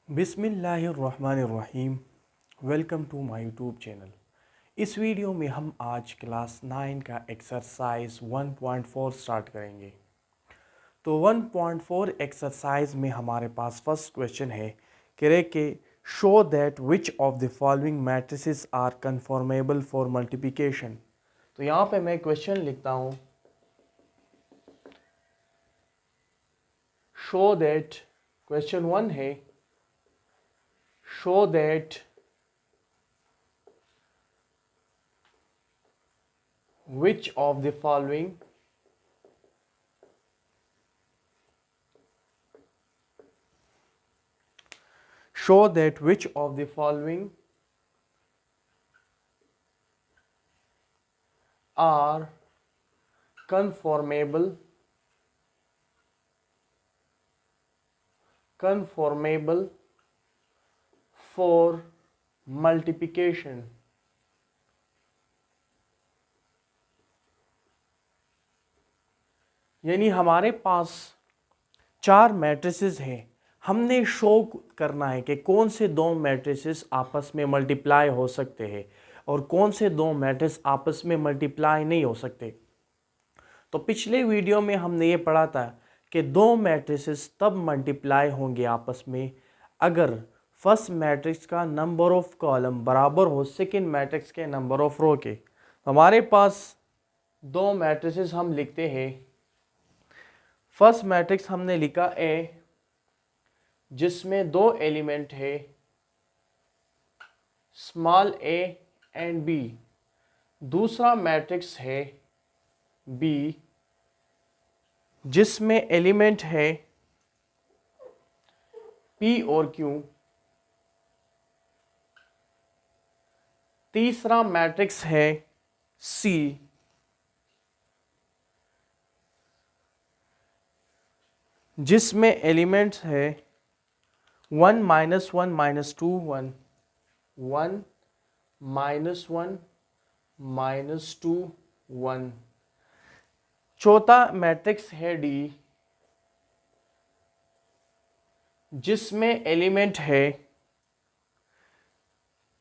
बिस्मिल्लाहिर्रहमानिर्रहीम। Welcome to my YouTube channel. इस video में हम आज क्लास 9 का एक्सरसाइज 1.4 स्टार्ट करेंगे। तो 1.4 एक्सरसाइज में हमारे पास फर्स्ट क्वेश्चन है कि show that which of the following matrices are conformable for multiplication. तो यहाँ पे मैं क्वेश्चन लिखता हूँ, शो दैट, क्वेश्चन 1 है, show that which of the following are conformable for multiplication। यानी हमारे पास चार मैट्रिसेस हैं, हमने शो करना है कि कौन से दो मैट्रिसेस आपस में मल्टीप्लाई हो सकते हैं और कौन से दो मैट्रिक्स आपस में मल्टीप्लाई नहीं हो सकते। तो पिछले वीडियो में हमने ये पढ़ा था कि दो मैट्रिसेस तब मल्टीप्लाई होंगे आपस में अगर फर्स्ट मैट्रिक्स का नंबर ऑफ कॉलम बराबर हो सेकंड मैट्रिक्स के नंबर ऑफ रो के। हमारे पास दो मैट्रिसेस हम लिखते हैं। फर्स्ट मैट्रिक्स हमने लिखा ए, जिसमें दो एलिमेंट है स्मॉल ए एंड बी। दूसरा मैट्रिक्स है बी, जिसमें एलिमेंट है पी और क्यू। तीसरा मैट्रिक्स है सी, जिसमें एलिमेंट्स है 1 -1 -2 1, 1 -1 -2 1। चौथा मैट्रिक्स है डी, जिसमें एलिमेंट है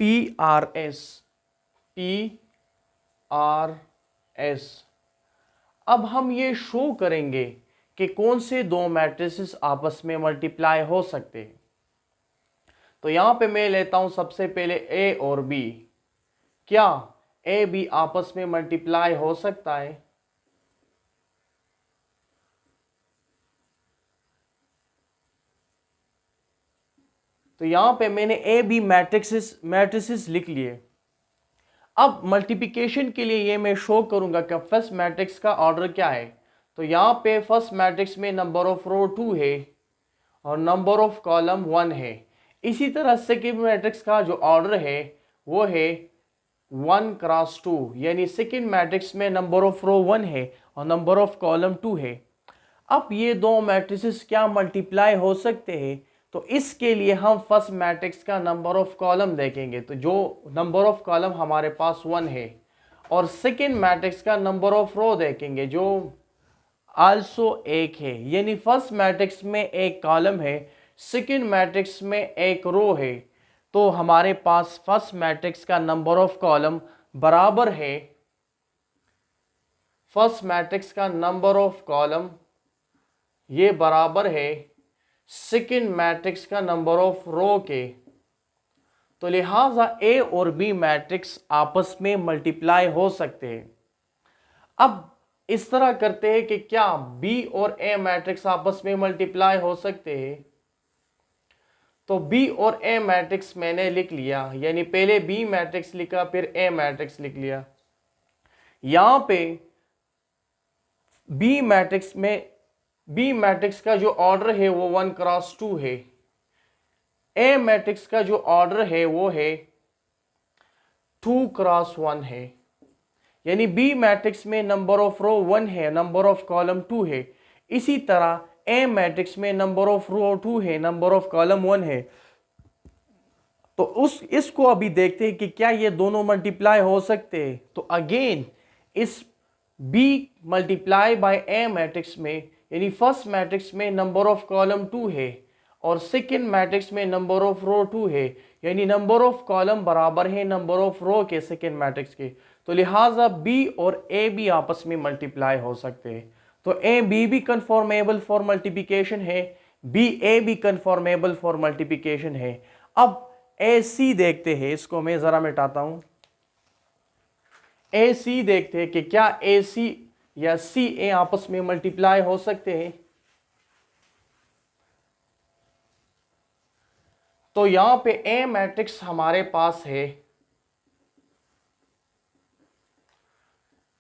पी आर एस। अब हम ये शो करेंगे कि कौन से दो मैट्रिसेस आपस में मल्टीप्लाई हो सकते हैं। तो यहां पे मैं लेता हूं सबसे पहले ए और बी। क्या ए बी आपस में मल्टीप्लाई हो सकता है? तो यहां पे मैंने ए बी मैट्रिसेस लिख लिए। अब मल्टीप्लिकेशन के लिए ये मैं शो करूंगा कि फर्स्ट मैट्रिक्स का ऑर्डर क्या है। तो यहाँ पे फर्स्ट मैट्रिक्स में नंबर ऑफ रो 2 है और नंबर ऑफ कॉलम 1 है। इसी तरह सेकेंड मैट्रिक्स का जो ऑर्डर है वो है 1 क्रॉस 2, यानी सेकेंड मैट्रिक्स में नंबर ऑफ रो 1 है और नंबर ऑफ कॉलम 2 है। अब ये दो मैट्रिसेस क्या मल्टीप्लाई हो सकते हैं? तो इसके लिए हम फर्स्ट मैट्रिक्स का नंबर ऑफ कॉलम देखेंगे। तो जो नंबर ऑफ कॉलम हमारे पास 1 है और सेकेंड मैट्रिक्स का नंबर ऑफ रो देखेंगे जो आल्सो 1 है। यानी फर्स्ट मैट्रिक्स में एक कॉलम है, सेकेंड मैट्रिक्स में एक रो है। तो हमारे पास फर्स्ट मैट्रिक्स का नंबर ऑफ कॉलम बराबर है फर्स्ट मैट्रिक्स का नंबर ऑफ कॉलम, ये बराबर है सेकेंड मैट्रिक्स का नंबर ऑफ रो के। तो लिहाजा ए और बी मैट्रिक्स आपस में मल्टीप्लाई हो सकते हैं। अब इस तरह करते हैं कि क्या बी और ए मैट्रिक्स आपस में मल्टीप्लाई हो सकते हैं। तो बी और ए मैट्रिक्स मैंने लिख लिया, यानी पहले बी मैट्रिक्स लिखा फिर ए मैट्रिक्स लिख लिया। यहां पे बी मैट्रिक्स का जो ऑर्डर है वो 1 क्रॉस 2 है। ए मैट्रिक्स का जो ऑर्डर है वो है 2 क्रॉस 1 है। यानी बी मैट्रिक्स में नंबर ऑफ रो 1 है, नंबर ऑफ कॉलम 2 है। इसी तरह ए मैट्रिक्स में नंबर ऑफ रो 2 है, नंबर ऑफ कॉलम 1 है। तो इसको अभी देखते हैं कि क्या ये दोनों मल्टीप्लाई हो सकते हैं। तो अगेन इस B multiply by A matrix में, यानी फर्स्ट मैट्रिक्स में नंबर ऑफ कॉलम 2 है और सेकेंड मैट्रिक्स में नंबर ऑफ रो 2 है, यानी नंबर ऑफ कॉलम बराबर है नंबर ऑफ रो के सेकेंड मैट्रिक्स के, तो लिहाजा बी और ए भी आपस में मल्टीप्लाई हो सकते हैं। तो ए बी भी कन्फॉर्मेबल फॉर मल्टीप्लिकेशन है, बी ए भी कन्फॉर्मेबल फॉर मल्टीप्लिकेशन है। अब ए सी देखते हैं, इसको मैं जरा मिटाता हूं। ए सी देखते हैं कि क्या ए सी या सी ए आपस में मल्टीप्लाई हो सकते हैं। तो यहां पे ए मैट्रिक्स हमारे पास है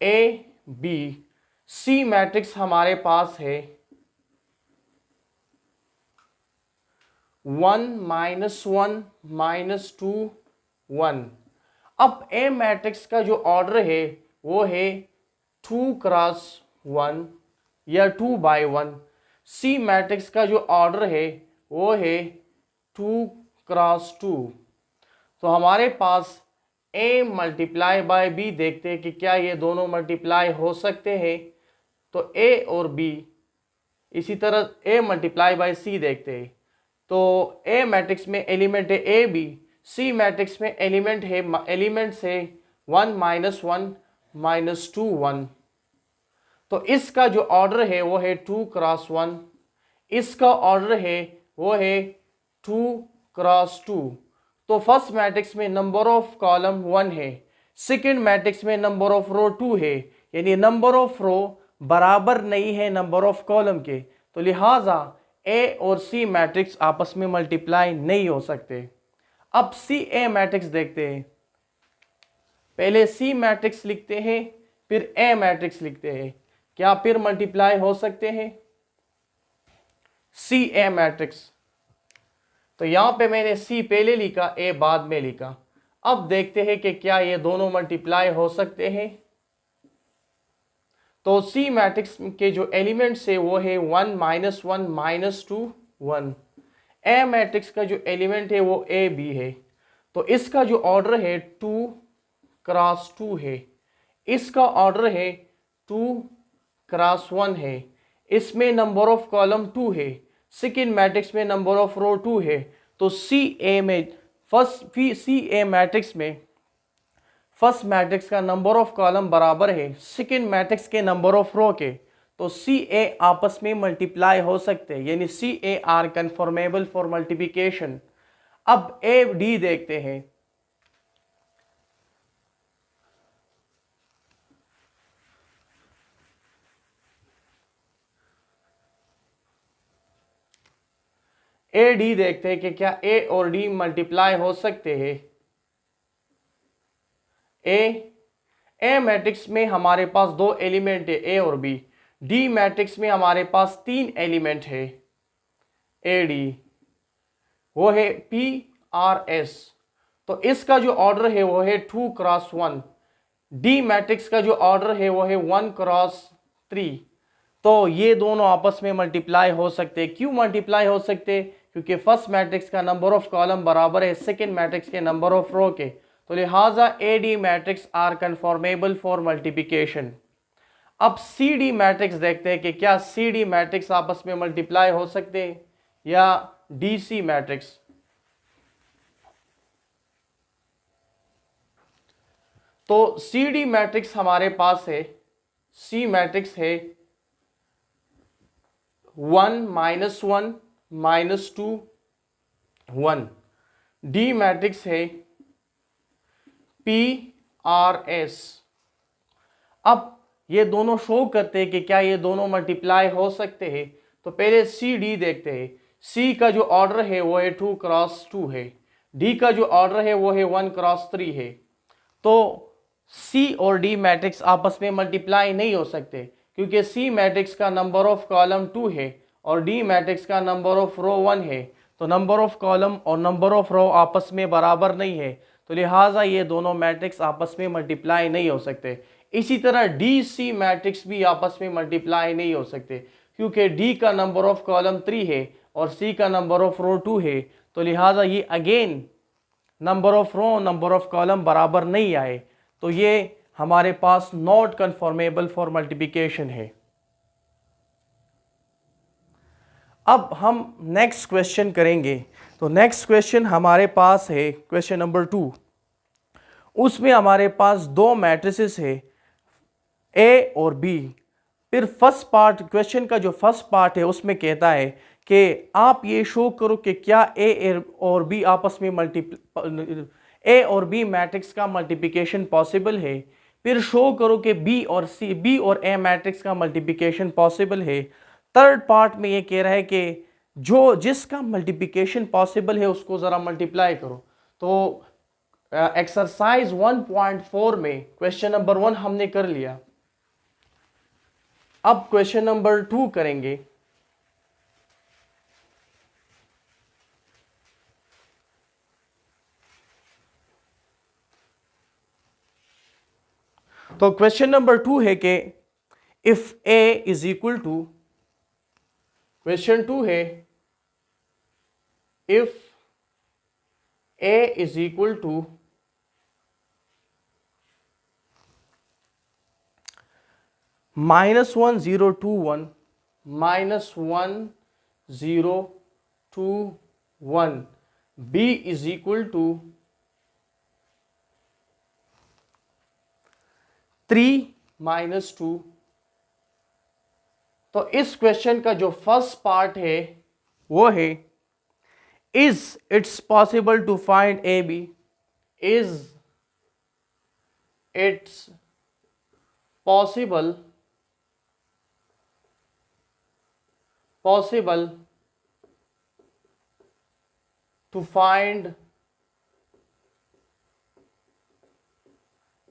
ए बी, सी मैट्रिक्स हमारे पास है 1 -1 -2 1। अब ए मैट्रिक्स का जो ऑर्डर है वो है 2 क्रॉस 1 या 2 बाय 1। सी मैट्रिक्स का जो ऑर्डर है वो है 2 क्रॉस 2। तो हमारे पास ए मल्टीप्लाई बाय बी देखते हैं कि क्या ये दोनों मल्टीप्लाई हो सकते हैं। तो ए और बी, इसी तरह ए मल्टीप्लाई बाय सी देखते हैं। तो ए मैट्रिक्स में एलिमेंट है ए बी, सी मैट्रिक्स में एलिमेंट्स है 1 -1 -2 1। तो इसका जो ऑर्डर है वो है 2 क्रॉस 1, इसका ऑर्डर है वो है 2 क्रॉस 2। तो फर्स्ट मैट्रिक्स में नंबर ऑफ कॉलम 1 है, सेकंड मैट्रिक्स में नंबर ऑफ रो 2 है, यानी नंबर ऑफ रो बराबर नहीं है नंबर ऑफ कॉलम के, तो लिहाजा ए और सी मैट्रिक्स आपस में मल्टीप्लाई नहीं हो सकते। अब सी ए मैट्रिक्स देखते हैं। पहले सी मैट्रिक्स लिखते हैं, फिर ए मैट्रिक्स लिखते हैं, क्या फिर मल्टीप्लाई हो सकते हैं। सी ए मैट्रिक्स, तो यहां पे मैंने सी पहले लिखा, ए बाद में लिखा। अब देखते हैं कि क्या ये दोनों मल्टीप्लाई हो सकते हैं। तो सी मैट्रिक्स के जो एलिमेंट्स है वो है 1 -1 -2 1। ए मैट्रिक्स का जो एलिमेंट है वो ए बी है, तो इसका जो ऑर्डर है 2 क्रॉस 2 है, इसका ऑर्डर है 2 क्रॉस 1 है, इसमें नंबर ऑफ कॉलम 2 है, सेकेंड मैट्रिक्स में नंबर ऑफ रो 2 है। तो सी ए मैट्रिक्स में फर्स्ट मैट्रिक्स का नंबर ऑफ कॉलम बराबर है सेकेंड मैट्रिक्स के नंबर ऑफ रो के, तो सी ए आपस में मल्टीप्लाई हो सकते हैं, यानी सी A R conformable for multiplication. अब ए डी देखते हैं। ए डी देखते हैं कि क्या ए और डी मल्टीप्लाई हो सकते हैं। ए मैट्रिक्स में हमारे पास 2 एलिमेंट है ए और बी, डी मैट्रिक्स में हमारे पास 3 एलिमेंट है ए डी, वो है पी आर एस। तो इसका जो ऑर्डर है वो है 2 क्रॉस 1, डी मैट्रिक्स का जो ऑर्डर है वो है 1 क्रॉस 3। तो ये दोनों आपस में मल्टीप्लाई हो सकते हैं। क्यों मल्टीप्लाई हो सकते हैं? क्योंकि फर्स्ट मैट्रिक्स का नंबर ऑफ कॉलम बराबर है सेकेंड मैट्रिक्स के नंबर ऑफ रो के, तो लिहाजा A D matrix are conformable for multiplication. अब सी डी मैट्रिक्स देखते हैं कि क्या सी डी मैट्रिक्स आपस में मल्टीप्लाई हो सकते हैं या डी सी मैट्रिक्स। तो सी डी मैट्रिक्स हमारे पास है, सी मैट्रिक्स है 1 -1 -2 1। डी मैट्रिक्स है पी आर एस। अब ये दोनों शो करते हैं कि क्या ये दोनों मल्टीप्लाई हो सकते हैं। तो पहले सी डी देखते हैं। सी का जो ऑर्डर है वो है 2 क्रॉस 2 है, डी का जो ऑर्डर है वो है 1 क्रॉस 3 है। तो सी और डी मैट्रिक्स आपस में मल्टीप्लाई नहीं हो सकते, क्योंकि सी मैट्रिक्स का नंबर ऑफ कॉलम 2 है और डी मैट्रिक्स का नंबर ऑफ रो 1 है। तो नंबर ऑफ कॉलम और नंबर ऑफ रो आपस में बराबर नहीं है, तो लिहाजा ये दोनों मैट्रिक्स आपस में मल्टीप्लाई नहीं हो सकते। इसी तरह डी सी मैट्रिक्स भी आपस में मल्टीप्लाई नहीं हो सकते, क्योंकि डी का नंबर ऑफ कॉलम 3 है और सी का नंबर ऑफ रो 2 है। तो लिहाजा ये again number of row number of column बराबर नहीं आए, तो ये हमारे पास नॉट कन्फॉर्मेबल फॉर मल्टीप्लिकेशन है। अब हम नेक्स्ट क्वेश्चन करेंगे। तो नेक्स्ट क्वेश्चन हमारे पास है क्वेश्चन नंबर 2। उसमें हमारे पास दो मैट्रिसेस है ए और बी। फिर फर्स्ट पार्ट क्वेश्चन का जो फर्स्ट पार्ट है उसमें कहता है कि आप ये शो करो कि क्या ए और बी आपस में ए और बी मैट्रिक्स का मल्टीप्लिकेशन पॉसिबल है। फिर शो करो कि बी और ए मैट्रिक्स का मल्टीप्लिकेशन पॉसिबल है। थर्ड पार्ट में ये कह रहा है कि जिसका मल्टीप्लिकेशन पॉसिबल है उसको ज़रा मल्टीप्लाई करो। तो एक्सरसाइज 1.4 में क्वेश्चन नंबर 1 हमने कर लिया। अब क्वेश्चन नंबर 2 करेंगे। तो क्वेश्चन नंबर 2 है कि if A is equal to, question 2 है if A is equal to -1021 -1021 b is equal to 3 - 2। तो इस क्वेश्चन का जो फर्स्ट पार्ट है वो है is it's possible to find A B, is it's possible to find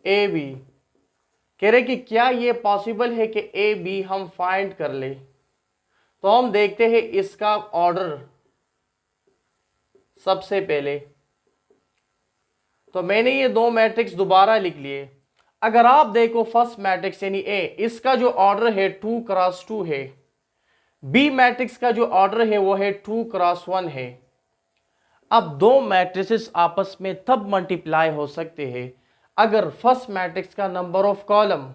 A B. कह रहे कि क्या ये पॉसिबल है कि ए बी हम फाइंड कर ले। तो हम देखते हैं इसका ऑर्डर। सबसे पहले तो मैंने ये दो मैट्रिक्स दोबारा लिख लिए। अगर आप देखो फर्स्ट मैट्रिक्स यानी ए, इसका जो ऑर्डर है 2 क्रॉस 2 है। बी मैट्रिक्स का जो ऑर्डर है वो है 2 क्रॉस 1 है। अब दो मैट्रिसेस आपस में तब मल्टीप्लाई हो सकते हैं अगर फर्स्ट मैट्रिक्स का नंबर ऑफ कॉलम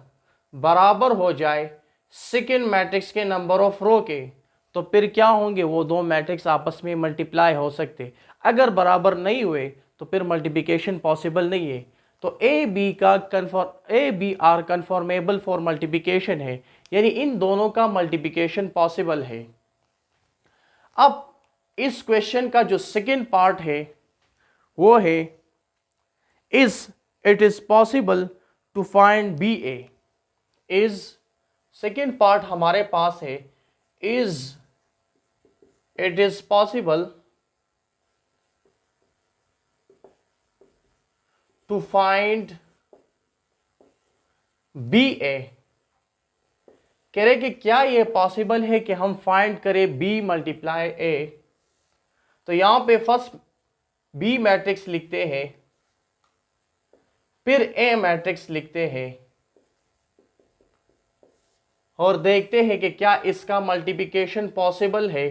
बराबर हो जाए सेकेंड मैट्रिक्स के नंबर ऑफ रो के। तो फिर क्या होंगे, वो दो मैट्रिक्स आपस में मल्टीप्लाई हो सकते। अगर बराबर नहीं हुए तो फिर मल्टीप्लिकेशन पॉसिबल नहीं है। तो A B are conformable for multiplication है, यानी इन दोनों का मल्टीप्लिकेशन पॉसिबल है। अब इस क्वेश्चन का जो सेकेंड पार्ट है वो है is it is possible to find B A. Is second part हमारे पास है is it is possible to find B A. कह रहे कि क्या ये पॉसिबल है कि हम फाइंड करें बी मल्टीप्लाई ए। तो यहां पे फर्स्ट बी मैट्रिक्स लिखते हैं, फिर ए मैट्रिक्स लिखते हैं और देखते हैं कि क्या इसका मल्टीप्लिकेशन पॉसिबल है।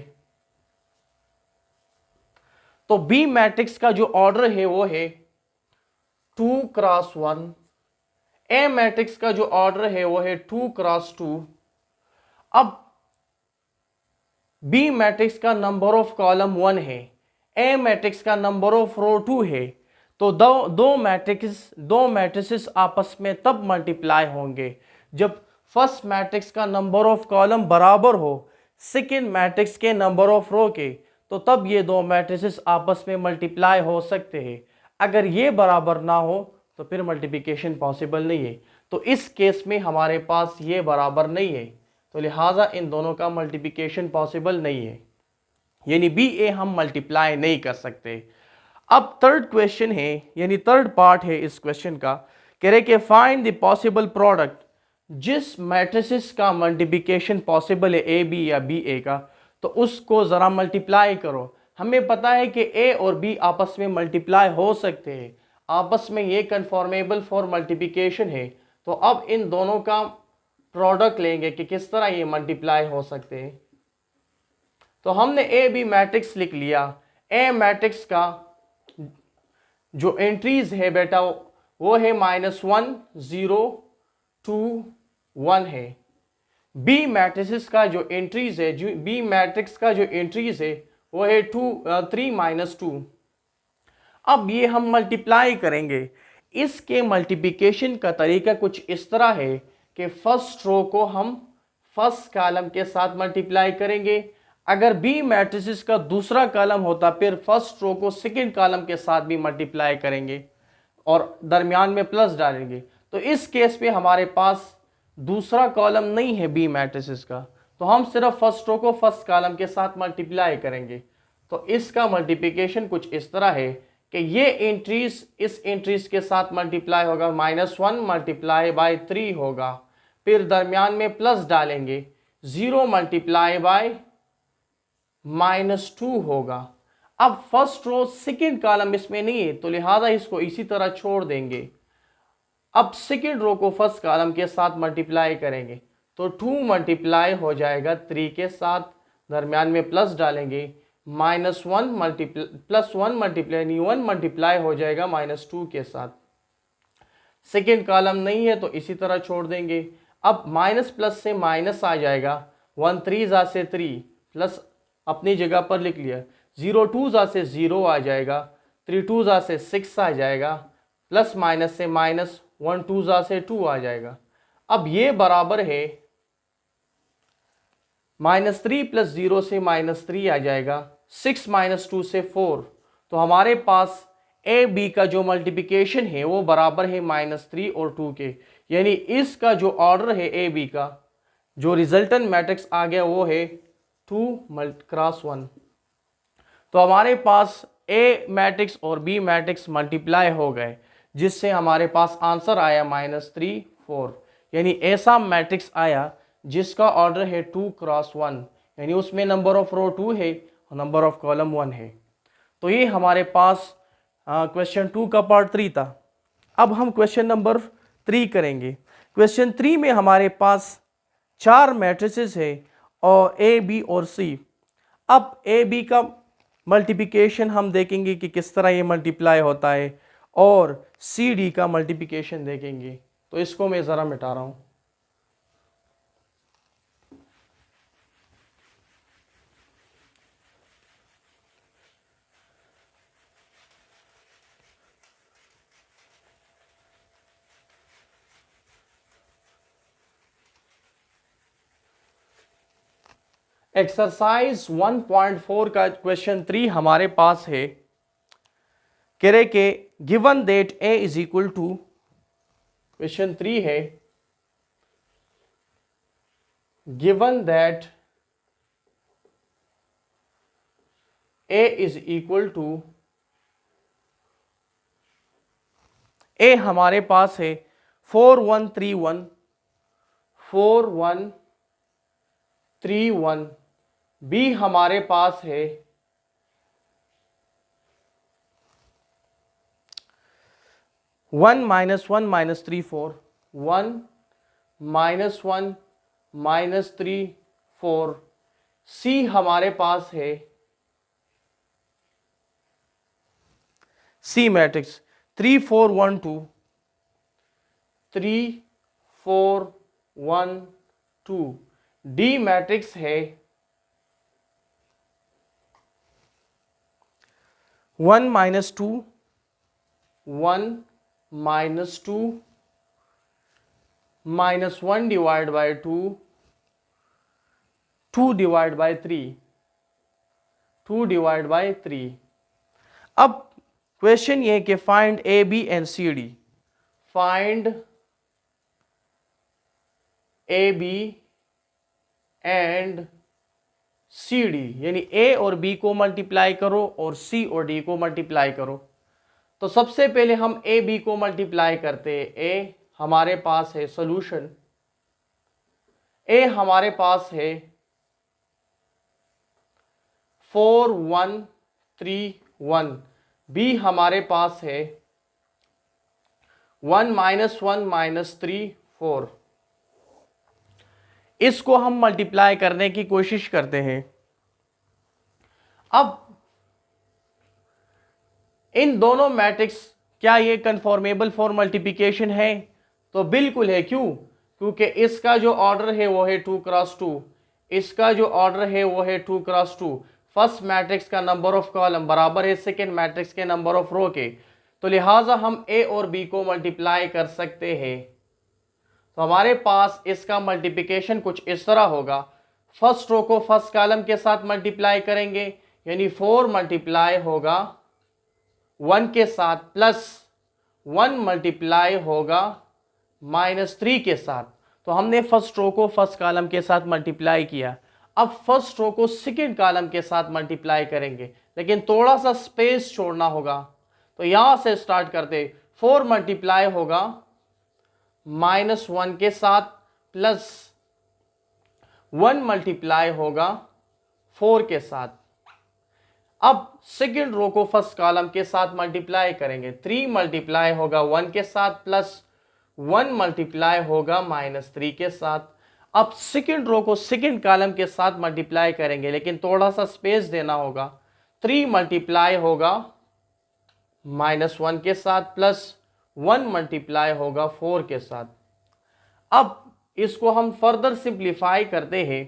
तो बी मैट्रिक्स का जो ऑर्डर है वो है 2 क्रॉस 1। ए मैट्रिक्स का जो ऑर्डर है वो है 2 क्रॉस 2। अब बी मैट्रिक्स का नंबर ऑफ कॉलम 1 है, ए मैट्रिक्स का नंबर ऑफ रो 2 है। तो दो मैट्रिसेस आपस में तब मल्टीप्लाई होंगे जब फर्स्ट मैट्रिक्स का नंबर ऑफ कॉलम बराबर हो सेकेंड मैट्रिक्स के नंबर ऑफ रो के। तो तब ये दो मैट्रिसेस आपस में मल्टीप्लाई हो सकते हैं। अगर ये बराबर ना हो तो फिर मल्टीप्लिकेशन पॉसिबल नहीं है। तो इस केस में हमारे पास ये बराबर नहीं है, तो लिहाजा इन दोनों का मल्टीप्लिकेशन पॉसिबल नहीं है, यानी बी ए हम मल्टीप्लाई नहीं कर सकते। अब थर्ड क्वेश्चन है, यानी थर्ड पार्ट है इस क्वेश्चन का। कह रहे कि फाइंड द पॉसिबल प्रोडक्ट। जिस मैट्रिसेस का मल्टीप्लिकेशन पॉसिबल है ए बी या बी ए का, तो उसको ज़रा मल्टीप्लाई करो। हमें पता है कि ए और बी आपस में मल्टीप्लाई हो सकते हैं, आपस में ये कन्फॉर्मेबल फॉर मल्टीप्लिकेशन है। तो अब इन दोनों का प्रोडक्ट लेंगे कि किस तरह ये मल्टीप्लाई हो सकते हैं। तो हमने ए बी मैट्रिक्स लिख लिया। ए मैट्रिक्स का जो एंट्रीज है बेटा वो है -1 0 2 1 है। बी मैट्रिक्स का जो एंट्रीज है, जो बी मैट्रिक्स का जो एंट्रीज है वो है 3 - 2। अब ये हम मल्टीप्लाई करेंगे। इसके मल्टीप्लिकेशन का तरीका कुछ इस तरह है कि फर्स्ट रो को हम फर्स्ट कॉलम के साथ मल्टीप्लाई करेंगे। अगर बी मैट्रिक्स का दूसरा कॉलम होता फिर फर्स्ट रो को सेकंड कॉलम के साथ भी मल्टीप्लाई करेंगे और दरमियान में प्लस डालेंगे। तो इस केस पे हमारे पास दूसरा कॉलम नहीं है बी मैट्रिक्स का, तो हम सिर्फ फर्स्ट रो को फर्स्ट कॉलम के साथ मल्टीप्लाई करेंगे। तो इसका मल्टीप्लिकेशन कुछ इस तरह है कि ये एंट्रीज इस एंट्रीज के साथ मल्टीप्लाई होगा, -1 मल्टीप्लाई बाय 3 होगा, फिर दरमियान में प्लस डालेंगे, 0 मल्टीप्लाई बाय -2 होगा। अब फर्स्ट रो सेकंड कॉलम इसमें नहीं है तो लिहाजा इसको इसी तरह छोड़ देंगे। अब सेकंड रो को फर्स्ट कॉलम के साथ मल्टीप्लाई करेंगे तो 2 मल्टीप्लाई हो जाएगा 3 के साथ, दरमियान में प्लस डालेंगे, -1 +1 मल्टीप्लाई 1 मल्टीप्लाई हो जाएगा -2 के साथ। सेकंड कॉलम नहीं है तो इसी तरह छोड़ देंगे। अब माइनस प्लस से माइनस आ जाएगा, 1 3 जा से 3 प्लस अपनी जगह पर लिख लिया, 0 2 जा से 0 आ जाएगा, 3 2 जा से 6 आ जाएगा, प्लस माइनस से माइनस, 1 2 जा से 2 आ जाएगा। अब ये बराबर है -3 + 0 से -3 आ जाएगा, 6 - 2 से 4। तो हमारे पास ए बी का जो मल्टीप्लिकेशन है वो बराबर है -3 और 2 के, यानी इसका जो ऑर्डर है ए बी का, जो रिजल्टेंट मैट्रिक्स आ गया वो है 2 × 1। तो हमारे पास ए मैट्रिक्स और बी मैट्रिक्स मल्टीप्लाई हो गए, जिससे हमारे पास आंसर आया -3 4, यानी ऐसा मैट्रिक्स आया जिसका ऑर्डर है 2 × 1, यानी उसमें नंबर ऑफ रो 2 है और नंबर ऑफ कॉलम 1 है। तो ये हमारे पास क्वेश्चन 2 का पार्ट 3 था। अब हम क्वेश्चन नंबर 3 करेंगे। क्वेश्चन 3 में हमारे पास 4 मैट्रिसेस है और ए बी और सी। अब ए बी का मल्टीप्लिकेशन हम देखेंगे कि किस तरह ये मल्टीप्लाई होता है और सी डी का मल्टीप्लिकेशन देखेंगे। तो इसको मैं ज़रा मिटा रहा हूँ। एक्सरसाइज 1.4 का क्वेश्चन 3 हमारे पास है। कह रहे कि given that A is equal to, question 3 है, given that A is equal to, A हमारे पास है 4 1 3 1, 4 1 3 1, बी हमारे पास है 1 - 1 - 3 4, 1 -1 -3 4, सी हमारे पास है सी मैट्रिक्स 3 4 1 2, 3 4 1 2, डी मैट्रिक्स है 1 - 2 1 - 2 -1 divide by 2, 2 divide by 3, 2 divide by 3। अब क्वेश्चन ये कि find A B and C D, find A B and C D, यानी ए और बी को मल्टीप्लाई करो और सी और डी को मल्टीप्लाई करो। तो सबसे पहले हम ए बी को मल्टीप्लाई करते हैं। ए हमारे पास है सॉल्यूशन, ए हमारे पास है 4 1 3 1, बी हमारे पास है 1 -1 -3 4। इसको हम मल्टीप्लाई करने की कोशिश करते हैं। अब इन दोनों मैट्रिक्स क्या ये कन्फॉर्मेबल फॉर मल्टीप्लिकेशन है? तो बिल्कुल है। क्यों? क्योंकि इसका जो ऑर्डर है वो है 2x2, इसका जो ऑर्डर है वो है 2x2। फर्स्ट मैट्रिक्स का नंबर ऑफ कॉलम बराबर है सेकेंड मैट्रिक्स के नंबर ऑफ रो के, तो लिहाजा हम ए और बी को मल्टीप्लाई कर सकते हैं। तो हमारे पास इसका मल्टीप्लिकेशन कुछ इस तरह होगा, फर्स्ट रो को फर्स्ट कॉलम के साथ मल्टीप्लाई करेंगे, यानी 4 मल्टीप्लाई होगा 1 के साथ, प्लस 1 मल्टीप्लाई होगा -3 के साथ। तो हमने फर्स्ट रो को फर्स्ट कॉलम के साथ मल्टीप्लाई किया, अब फर्स्ट रो को सेकेंड कॉलम के साथ मल्टीप्लाई करेंगे, लेकिन थोड़ा सा स्पेस छोड़ना होगा। तो यहां से स्टार्ट करते, 4 मल्टीप्लाई होगा -1 के साथ, प्लस 1 मल्टीप्लाई होगा 4 के साथ। अब सेकेंड रो को फर्स्ट कॉलम के साथ मल्टीप्लाई करेंगे, 3 मल्टीप्लाई होगा 1 के साथ, प्लस 1 मल्टीप्लाई होगा -3 के साथ। अब सेकेंड रो को सेकेंड कॉलम के साथ मल्टीप्लाई करेंगे, लेकिन थोड़ा सा स्पेस देना होगा, 3 मल्टीप्लाई होगा -1 के साथ, प्लस 1 मल्टीप्लाई होगा 4 के साथ। अब इसको हम फर्दर सिंप्लीफाई करते हैं,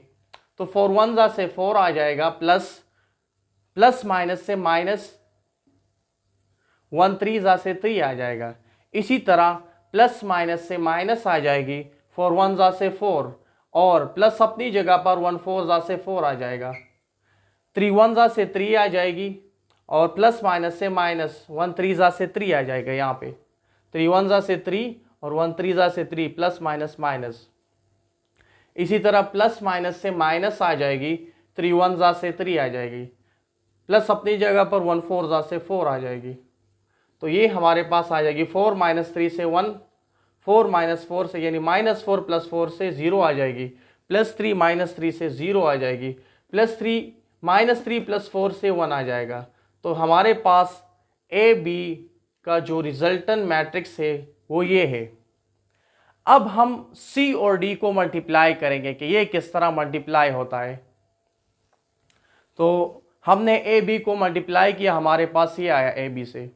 तो 4 1 से 4 आ जाएगा, प्लस माइनस से माइनस, 1 3 से 3 आ जाएगा। इसी तरह प्लस माइनस से माइनस आ जाएगी, 4 1 से 4, और प्लस अपनी जगह पर 1 4 से 4 आ जाएगा, 3 1 से 3 आ जाएगी, और प्लस माइनस से माइनस, 1 3 से 3 आ जाएगा। यहाँ पे 3 1 से 3 और 1 3 से 3, प्लस माइनस माइनस। इसी तरह प्लस माइनस से माइनस आ जाएगी, 3 1 से 3 आ जाएगी, प्लस अपनी जगह पर 1 4 से 4 आ जाएगी। तो ये हमारे पास आ जाएगी 4 -3 से 1, 4 -4 से, यानी -4 + 4 से 0 आ जाएगी, +3 -3 से 0 आ जाएगी, +3 -3 + 4 से 1 आ जाएगा। तो हमारे पास ए बी का जो रिजल्टेंट मैट्रिक्स है वो ये है। अब हम सी और डी को मल्टीप्लाई करेंगे कि ये किस तरह मल्टीप्लाई होता है। तो हमने ए बी को मल्टीप्लाई किया, हमारे पास ये आया ए बी से।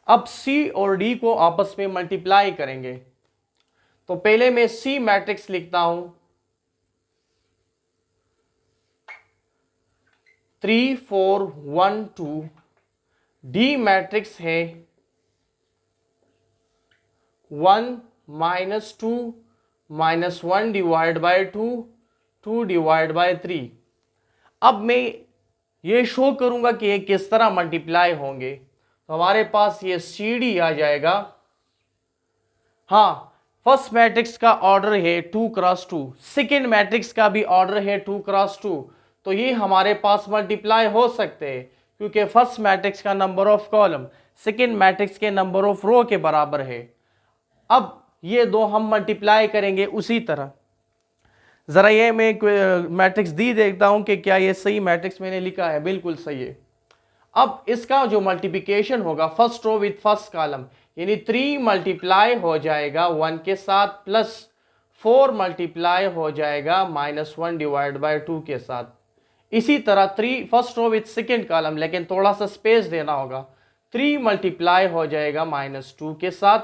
अब सी और डी को आपस में मल्टीप्लाई करेंगे, तो पहले मैं सी मैट्रिक्स लिखता हूं, 3 4 1 2। डी मैट्रिक्स है 1 -2 -1 डिवाइड बाय 2, 2 डिवाइड बाय 3। अब मैं ये शो करूंगा कि ये किस तरह मल्टीप्लाई होंगे। तो हमारे पास ये सी डी आ जाएगा। हाँ, फर्स्ट मैट्रिक्स का ऑर्डर है 2x2, सेकेंड मैट्रिक्स का भी ऑर्डर है 2x2, तो ये हमारे पास मल्टीप्लाई हो सकते हैं, क्योंकि फर्स्ट मैट्रिक्स का number of column second matrix के नंबर ऑफ रो के बराबर है। अब ये दो हम मल्टीप्लाई करेंगे उसी तरह। ज़रा ये मैं मैट्रिक्स दी देखता हूं कि क्या ये सही मैट्रिक्स मैंने लिखा है, बिल्कुल सही है। अब इसका जो मल्टीप्लिकेशन होगा first row with first column, यानी 3 मल्टीप्लाई हो जाएगा 1 के साथ, प्लस 4 मल्टीप्लाई हो जाएगा -1 डिवाइड बाय 2 के साथ। इसी तरह 3 first row with second column, लेकिन थोड़ा सा स्पेस देना होगा, 3 मल्टीप्लाई हो जाएगा -2 के साथ,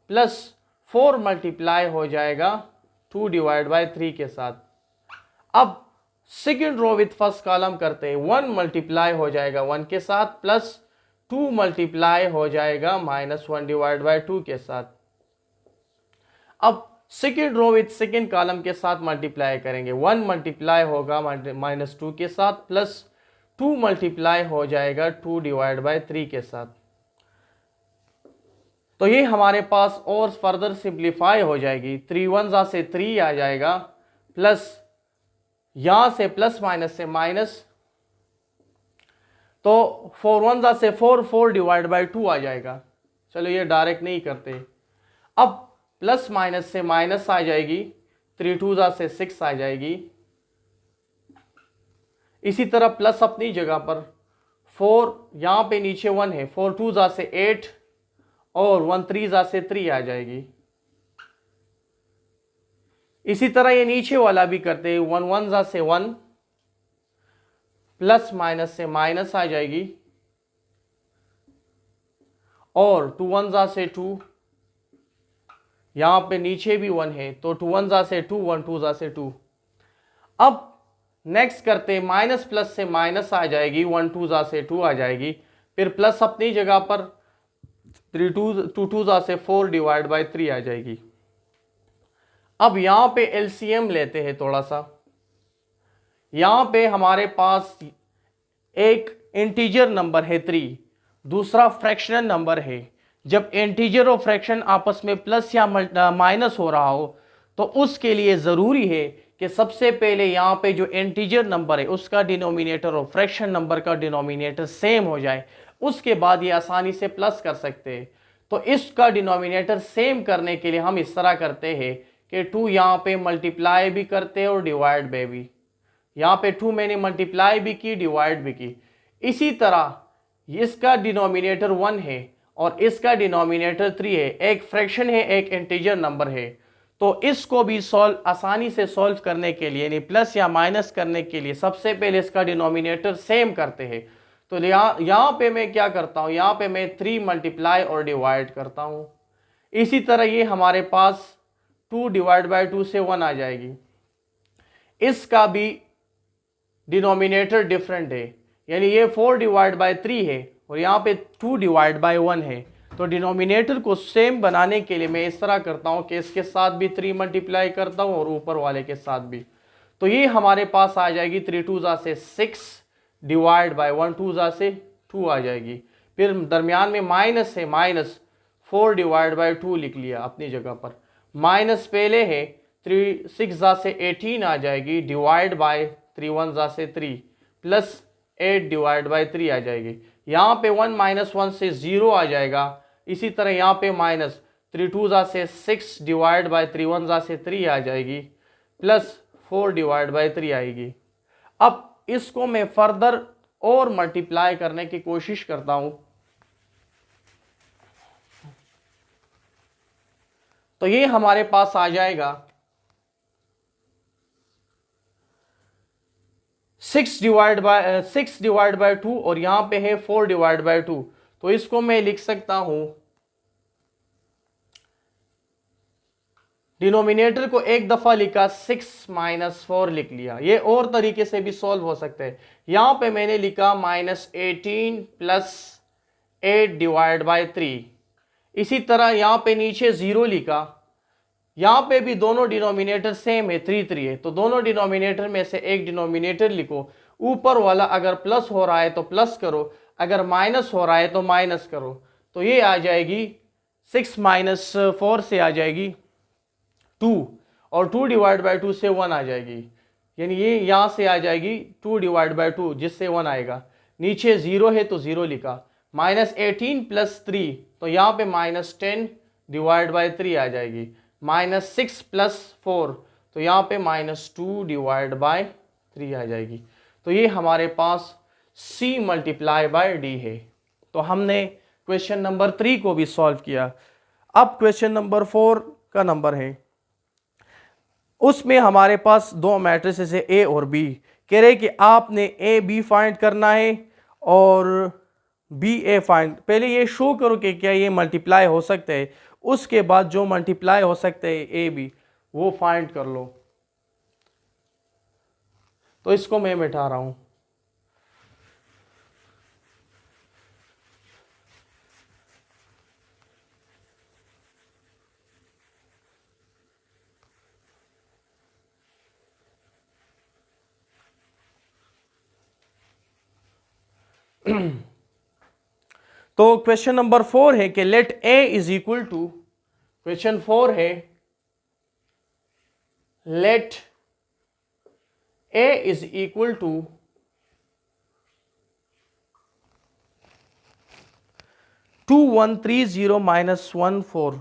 प्लस 4 मल्टीप्लाई हो जाएगा 2 डिवाइड बाय 3 के साथ। अब second row with first column करते हैं, 1 मल्टीप्लाई हो जाएगा 1 के साथ, प्लस 2 मल्टीप्लाई हो जाएगा -1 डिवाइड बाय 2 के साथ। अब second row with second column के साथ मल्टीप्लाई करेंगे, 1 मल्टीप्लाई होगा -2 के साथ, प्लस 2 मल्टीप्लाई हो जाएगा 2 डिवाइड बाय 3 के साथ। तो ये हमारे पास और फर्दर सिंप्लीफाई हो जाएगी, 3 1 से 3 आ जाएगा, प्लस यहां से प्लस माइनस से माइनस, तो 4 1 से 4, 4 डिवाइड बाय 2 आ जाएगा। चलो ये डायरेक्ट नहीं करते। अब प्लस माइनस से माइनस आ जाएगी, 3 2 से 6 आ जाएगी। इसी तरह प्लस अपनी जगह पर 4, यहां पे नीचे 1 है, 4 2 से 8 और 1 3 से 3 आ जाएगी। इसी तरह ये नीचे वाला भी करते हैं, 1 1 से 1, प्लस माइनस से माइनस आ जाएगी, और 2 1 जा से 2, यहां पे नीचे भी 1 है तो 2 1 जा से 2, 1 2 जा से 2। अब नेक्स्ट करते माइनस प्लस से माइनस आ जाएगी, 1 2 जा से 2 आ जाएगी, फिर प्लस अपनी जगह पर 3 2 2 जा से 4 डिवाइड बाई 3 आ जाएगी। अब यहां पे एलसीएम लेते हैं थोड़ा सा। यहां पे हमारे पास एक इंटीजर नंबर है 3, दूसरा फ्रैक्शनल नंबर है। जब इंटीजर और फ्रैक्शन आपस में प्लस या माइनस हो रहा हो तो उसके लिए ज़रूरी है कि सबसे पहले यहाँ पे जो इंटीजर नंबर है उसका डिनोमिनेटर और फ्रैक्शन नंबर का डिनोमिनेटर सेम हो जाए, उसके बाद ये आसानी से प्लस कर सकते हैं। तो इसका डिनोमिनेटर सेम करने के लिए हम इस तरह करते हैं कि 2 यहाँ पे मल्टीप्लाई भी करते हैं और डिवाइड में भी। यहाँ पे 2 मैंने मल्टीप्लाई भी की, डिवाइड भी की। इसी तरह इसका डिनोमिनेटर 1 है और इसका डिनोमिनेटर 3 है, एक फ्रैक्शन है एक इंटीजर नंबर है। तो इसको भी आसानी से सॉल्व करने के लिए, यानी प्लस या माइनस करने के लिए, सबसे पहले इसका डिनोमिनेटर सेम करते हैं। तो यहाँ पे मैं क्या करता हूँ, यहाँ पे मैं 3 मल्टीप्लाई और डिवाइड करता हूँ। इसी तरह ये हमारे पास 2 डिवाइड बाई 2 से 1 आ जाएगी। इसका भी डिनोमिनेटर डिफरेंट है, यानी ये 4 डिवाइड बाई 3 है और यहाँ पे 2 डिवाइड बाई 1 है। तो डिनोमिनेटर को सेम बनाने के लिए मैं इस तरह करता हूँ कि इसके साथ भी 3 मल्टीप्लाई करता हूँ और ऊपर वाले के साथ भी। तो ये हमारे पास आ जाएगी 3 2 जा से 6 डिवाइड बाई 1 2 जा से 2 आ जाएगी। फिर दरमियान में माइनस है, माइनस 4 डिवाइड बाई 2 लिख लिया अपनी जगह पर। माइनस पहले है 3 6 जा से 18 आ जाएगी, डिवाइड बाई 3 1 जा से 3, प्लस 8 डिवाइड बाई 3 आ जाएगी। यहाँ पे 1 माइनस 1 से 0 आ जाएगा। इसी तरह यहाँ पे माइनस 3 2 जा से 6 डिवाइड बाई 3 1 जा से 3 आ जाएगी, प्लस 4 डिवाइड बाई 3 आएगी। अब इसको मैं फर्दर और मल्टीप्लाई करने की कोशिश करता हूँ। तो ये हमारे पास आ जाएगा 6 डिवाइड बाय 2 और यहाँ पे है 4 डिवाइड बाय 2। तो इसको मैं लिख सकता हूं, डिनोमिनेटर को एक दफा लिखा 6 माइनस 4 लिख लिया। ये और तरीके से भी सॉल्व हो सकते हैं। यहां पे मैंने लिखा माइनस 18 प्लस 8 डिवाइड बाय 3। इसी तरह यहां पे नीचे 0 लिखा। यहां पे भी दोनों डिनोमिनेटर सेम है, 3 3 है, तो दोनों डिनोमिनेटर में से एक डिनोमिनेटर लिखो। ऊपर वाला अगर प्लस हो रहा है तो प्लस करो, अगर माइनस हो रहा है तो माइनस करो। तो ये आ जाएगी 6 माइनस 4 से आ जाएगी 2 और 2 डिवाइड बाई 2 से 1 आ जाएगी, यानी ये यहाँ से आ जाएगी 2 डिवाइड बाई 2 जिससे 1 आएगा। नीचे 0 है तो 0 लिखा। माइनस 18 प्लस 3 तो यहाँ पे माइनस 10 डिवाइड बाई 3 आ जाएगी। माइनस 6 प्लस 4 तो यहाँ पे माइनस 2 डिवाइड बाई 3 आ जाएगी। तो ये हमारे पास C मल्टीप्लाई बाय D है। तो हमने क्वेश्चन नंबर 3 को भी सॉल्व किया। अब क्वेश्चन नंबर 4 का नंबर है, उसमें हमारे पास दो मैट्रिसेस है A और B। कह रहे कि आपने A B फाइंड करना है और B A फाइंड। पहले ये शो करो कि क्या ये मल्टीप्लाई हो सकते हैं, उसके बाद जो मल्टीप्लाई हो सकते हैं A B वो फाइंड कर लो। तो इसको मैं मिटा रहा हूं। तो क्वेश्चन नंबर 4 है कि let A is equal to, question 4 है let A is equal to 2130 minus 14,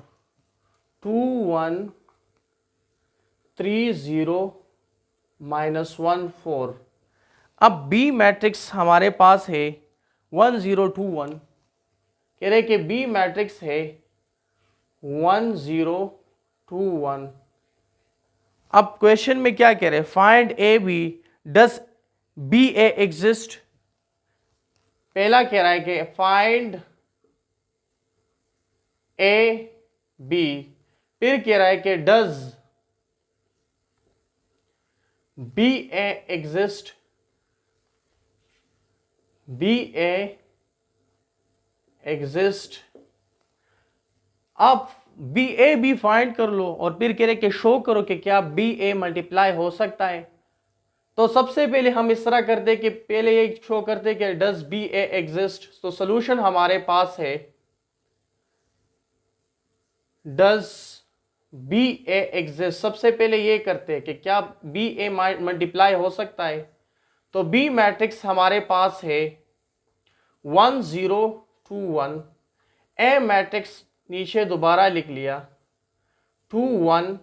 2130 minus 14। अब B मैट्रिक्स हमारे पास है 1021। कह रहे कि B मैट्रिक्स है 1021। अब क्वेश्चन में क्या कह रहे हैं, find A B does B A exist, पहला कह रहा है कि फाइंड ए बी, फिर कह रहा है कि does B A exist, B A exist. आप बी ए बी फाइंड कर लो और फिर कह रहे कि शो करो कि क्या बी ए मल्टीप्लाई हो सकता है। तो सबसे पहले हम इस तरह करते कि पहले ये शो करते कि डज बी ए एग्जिस्ट। तो सोल्यूशन हमारे पास है डज बी ए एग्जिस्ट। सबसे पहले ये करते हैं कि क्या बी ए मल्टीप्लाई हो सकता है। तो बी मैट्रिक्स हमारे पास है 1 0 2 1। ए मैट्रिक्स नीचे दोबारा लिख लिया 2 1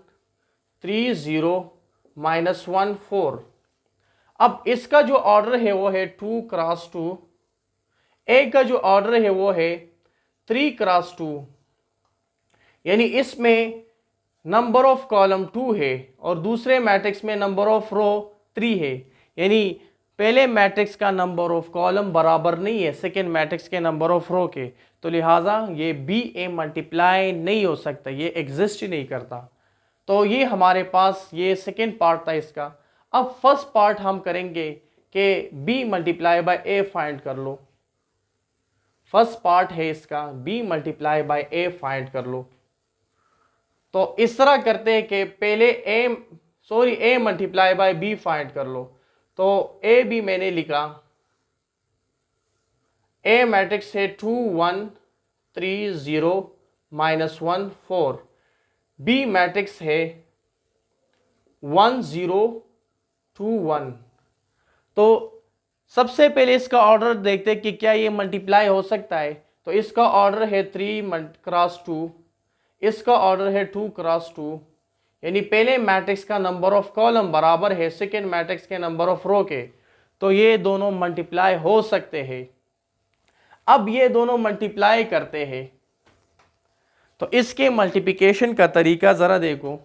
3 0 -1 4। अब इसका जो ऑर्डर है वो है 2 क्रॉस 2। ए का जो ऑर्डर है वो है 3 क्रॉस 2, यानी इसमें नंबर ऑफ कॉलम 2 है और दूसरे मैट्रिक्स में नंबर ऑफ रो 3 है। यानी पहले मैट्रिक्स का नंबर ऑफ कॉलम बराबर नहीं है सेकेंड मैट्रिक्स के नंबर ऑफ रो के, तो लिहाजा ये बी ए मल्टीप्लाई नहीं हो सकता, ये एग्जिस्ट ही नहीं करता। तो ये हमारे पास ये सेकेंड पार्ट था इसका। अब फर्स्ट पार्ट हम करेंगे कि B multiply by A find कर लो। फर्स्ट पार्ट है इसका B multiply by A find कर लो। तो इस तरह करते हैं कि पहले A multiply by B find कर लो। तो ए बी मैंने लिखा, ए मैट्रिक्स है 2 1 3 0 -1 4। बी मैट्रिक्स है 1 0 2 1। तो सबसे पहले इसका ऑर्डर देखते हैं कि क्या ये मल्टीप्लाई हो सकता है। तो इसका ऑर्डर है 3 क्रॉस 2, इसका ऑर्डर है 2 क्रॉस 2, यानी पहले मैट्रिक्स का नंबर ऑफ कॉलम बराबर है सेकेंड मैट्रिक्स के नंबर ऑफ रो के, तो ये दोनों मल्टीप्लाई हो सकते हैं। अब ये दोनों मल्टीप्लाई करते हैं तो इसके मल्टीप्लिकेशन का तरीका जरा देखो।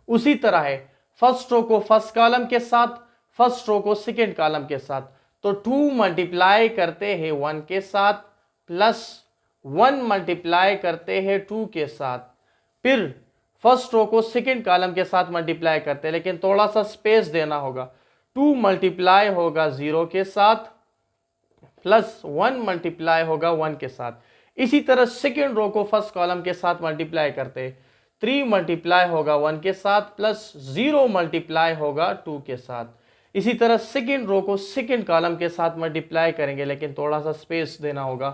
उसी तरह है, फर्स्ट रो को फर्स्ट कॉलम के साथ, फर्स्ट रो को सेकेंड कॉलम के साथ। तो 2 मल्टीप्लाई करते हैं 1 के साथ, प्लस 1 मल्टीप्लाई करते हैं 2 के साथ। फिर फर्स्ट रो को सेकेंड कॉलम के साथ मल्टीप्लाई करते हैं, लेकिन थोड़ा सा स्पेस देना होगा। 2 मल्टीप्लाई होगा 0 के साथ, प्लस 1 मल्टीप्लाई होगा 1 के साथ। इसी तरह सेकेंड रो को फर्स्ट कॉलम के साथ मल्टीप्लाई करते हैं, 3 मल्टीप्लाई होगा 1 के साथ, प्लस 0 मल्टीप्लाई होगा 2 के साथ। इसी तरह सेकेंड रो को सेकेंड कॉलम के साथ मल्टीप्लाई करेंगे, लेकिन थोड़ा सा स्पेस देना होगा।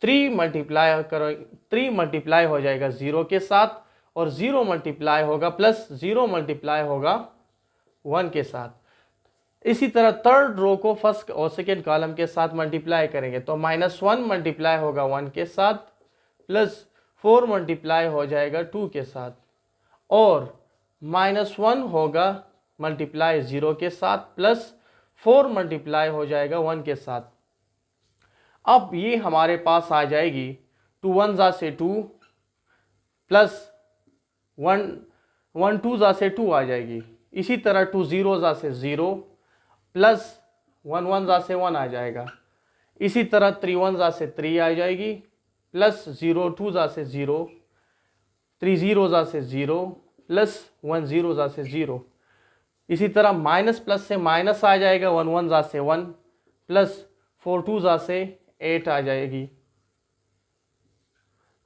3 मल्टीप्लाई करो, 3 मल्टीप्लाई हो जाएगा 0 के साथ, और 0 मल्टीप्लाई होगा प्लस 0 मल्टीप्लाई होगा 1 के साथ। इसी तरह थर्ड रो को फर्स्ट और सेकेंड कॉलम के साथ मल्टीप्लाई करेंगे, तो -1 मल्टीप्लाई होगा 1 के साथ, प्लस 4 मल्टीप्लाई हो जाएगा 2 के साथ, और -1 होगा मल्टीप्लाई 0 के साथ, प्लस 4 मल्टीप्लाई हो जाएगा 1 के साथ। अब ये हमारे पास आ जाएगी 2 1 जा से 2, प्लस 1 2 जा से 2 आ जाएगी। इसी तरह 2 0 जा से 0, प्लस 1 1 जा से 1 आ जाएगा। इसी तरह 3 1 जा से 3 आ जाएगी, प्लस 0 2 जा से 0, 3 0 जा से 0, प्लस 1 0 जा से 0। इसी तरह माइनस प्लस से माइनस आ जाएगा, 1 1 जा से 1, प्लस 4 2 जा से 8 आ जाएगी,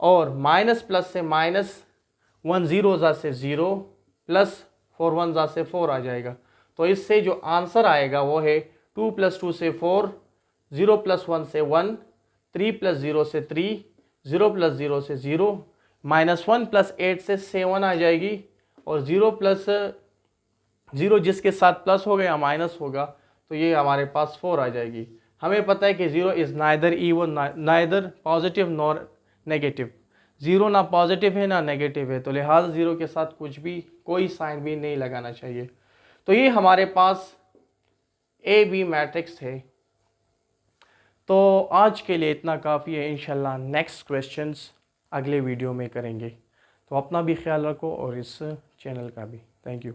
और माइनस प्लस से माइनस 1 0 जा से 0, प्लस 4 1 जा से 4 आ जाएगा। तो इससे जो आंसर आएगा वो है 2 + 2 से 4, 0 + 1 से 1, 3 + 0 से 3, 0 + 0 से 0, -1 + 8 से 7 आ जाएगी, और 0 + 0 जिसके साथ प्लस हो गया माइनस होगा, तो ये हमारे पास 4 आ जाएगी। हमें पता है कि 0 is neither even neither positive nor negative, 0 ना पॉजिटिव है ना नेगेटिव है, तो लिहाजा 0 के साथ कुछ भी कोई साइन भी नहीं लगाना चाहिए। तो ये हमारे पास ए बी मैट्रिक्स है। तो आज के लिए इतना काफ़ी है, इंशाल्लाह नेक्स्ट क्वेश्चंस अगले वीडियो में करेंगे। तो अपना भी ख्याल रखो और इस चैनल का भी। Thank you.